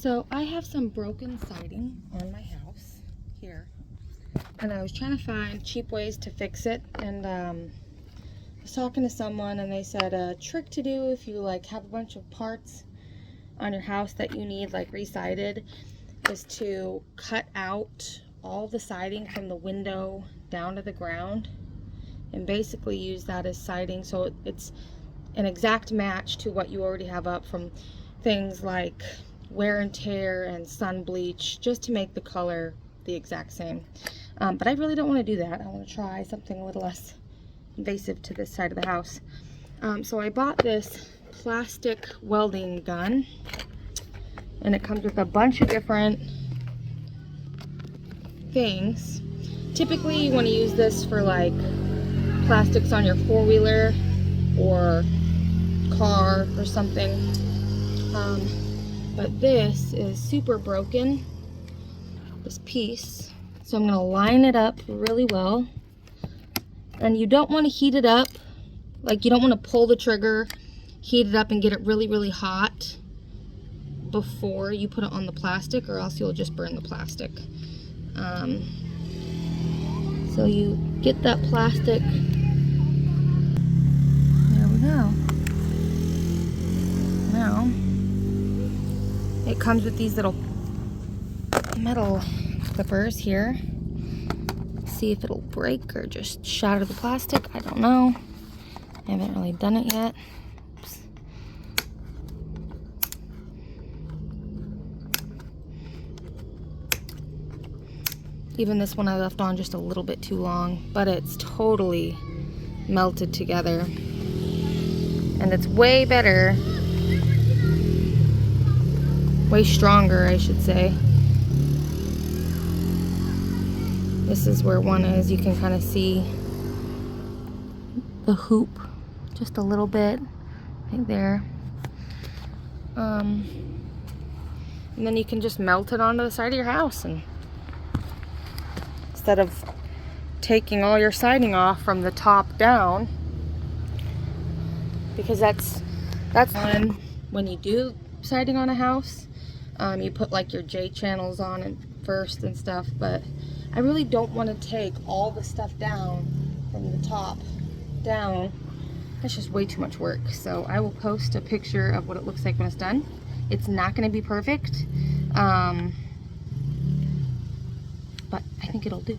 So I have some broken siding on my house here, and I was trying to find cheap ways to fix it, and I was talking to someone and they said a trick to do if you like have a bunch of parts on your house that you need like re-sided is to cut out all the siding from the window down to the ground and basically use that as siding, so it's an exact match to what you already have up, from things like wear and tear and sun bleach, just to make the color the exact same. But I really don't want to do that. I want to try something a little less invasive to this side of the house. So I bought this plastic welding gun, and it comes with a bunch of different things. Typically you want to use this for like plastics on your four-wheeler or car or something. But this is super broken, this piece. So I'm gonna line it up really well. And you don't want to heat it up. Like, you don't want to pull the trigger, heat it up and get it really, really hot before you put it on the plastic, or else you'll just burn the plastic. So you get that plastic. There we go. Now, it comes with these little metal clippers here. See if it'll break or just shatter the plastic. I don't know. I haven't really done it yet. Oops. Even this one I left on just a little bit too long, but it's totally melted together. And it's way better, way stronger, I should say. This is where one is. You can kind of see the hoop just a little bit right there. And then you can just melt it onto the side of your house, and instead of taking all your siding off from the top down, because that's when you do siding on a house, you put like your J channels on it first and stuff, but I really don't want to take all the stuff down from the top down. That's just way too much work. So I will post a picture of what it looks like when it's done. It's not going to be perfect, but I think it'll do.